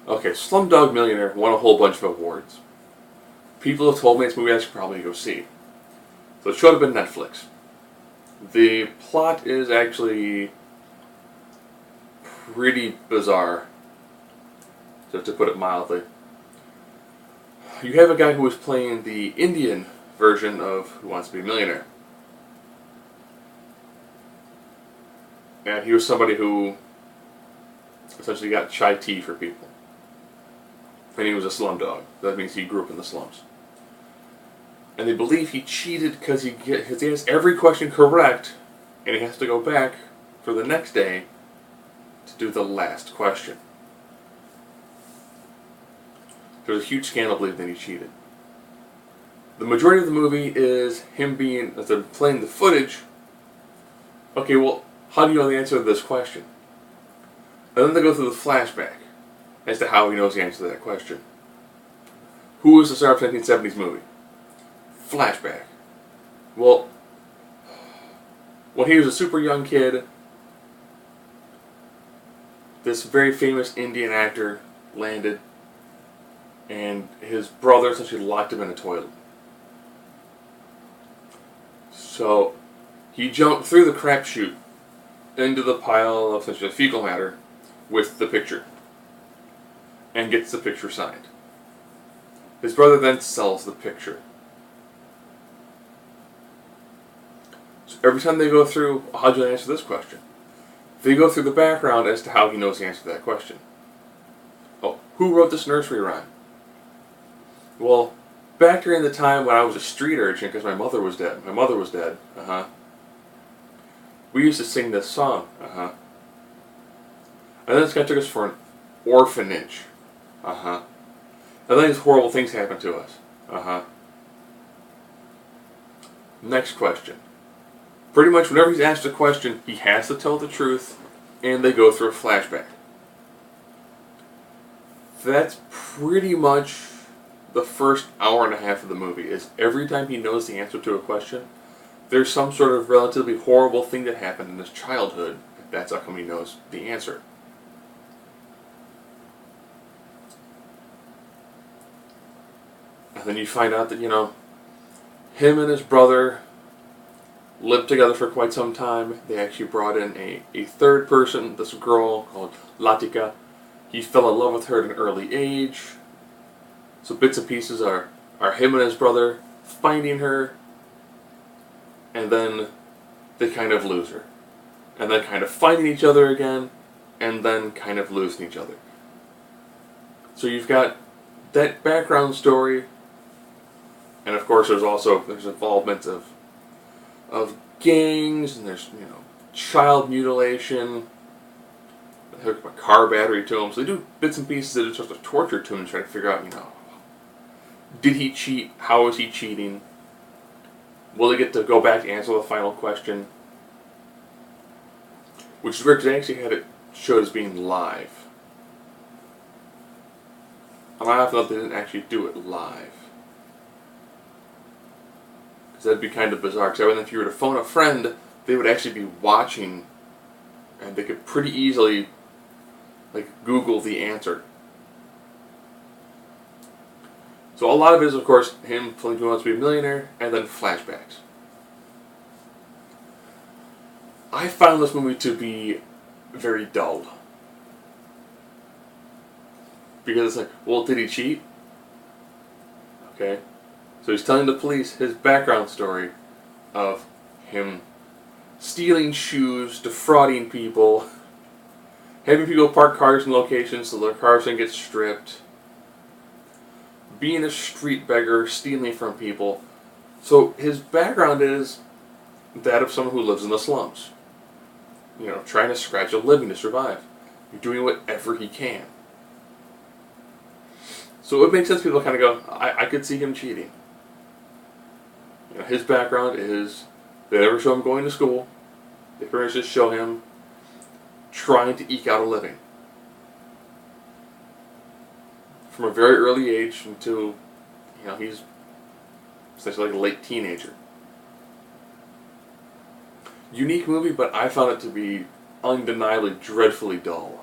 Okay, Slumdog Millionaire won a whole bunch of awards. People have told me it's a movie I should probably go see. So it showed up on Netflix. The plot is actually pretty bizarre, to put it mildly. You have a guy who is playing the Indian version of Who Wants to Be a Millionaire. And he was somebody who essentially got chai tea for people. And he was a slumdog. That means he grew up in the slums. And they believe he cheated because he has every question correct, and he has to go back for the next day to do the last question. There's a huge scandal believing that he cheated. The majority of the movie is him as they're playing the footage. Okay, well, how do you know the answer to this question? And then they go through the flashback as to how he knows the answer to that question. Who was the star of the 1970s movie? Flashback. Well, when he was a super young kid, this very famous Indian actor landed, and his brother essentially locked him in a toilet. So he jumped through the crap chute into the pile of essentially fecal matter with the picture and gets the picture signed. His brother then sells the picture. So every time they go through, how do you answer this question? They go through the background as to how he knows the answer to that question. Oh, who wrote this nursery rhyme? Well, back during the time when I was a street urchin, because my mother was dead. We used to sing this song. And then this guy took us for an orphanage. And then these horrible things happened to us. Next question. Pretty much whenever he's asked a question, he has to tell the truth, and they go through a flashback. That's pretty much the first hour and a half of the movie, is every time he knows the answer to a question, there's some sort of relatively horrible thing that happened in his childhood. That's how come he knows the answer. And then you find out that, him and his brother lived together for quite some time. They actually brought in a third person, this girl called Latika. He fell in love with her at an early age. So bits and pieces are him and his brother finding her, and then they kind of lose her. And then kind of finding each other again, and then kind of losing each other. So you've got that background story, and of course there's involvement of gangs, and there's child mutilation. They hook up a car battery to him, so they do bits and pieces that are sort of torture to him and try to figure out did he cheat? How is he cheating? Will they get to go back to answer the final question? Which is weird because they actually had it showed as being live. And I thought they didn't actually do it live. Because that'd be kind of bizarre. Because if you were to phone a friend, they would actually be watching, and they could pretty easily Google the answer. So a lot of it is, of course, him playing Who Wants to Be a Millionaire, and then flashbacks. I found this movie to be very dull. Because it's well, did he cheat? Okay. So he's telling the police his background story of him stealing shoes, defrauding people, having people park cars in locations so their cars can get stripped, being a street beggar, stealing from people. So his background is that of someone who lives in the slums. Trying to scratch a living to survive. Doing whatever he can. So it makes sense people kind of go, I could see him cheating. His background is, they never show him going to school. They pretty much just show him trying to eke out a living. From a very early age until, he's essentially a late teenager. Unique movie, but I found it to be undeniably dreadfully dull.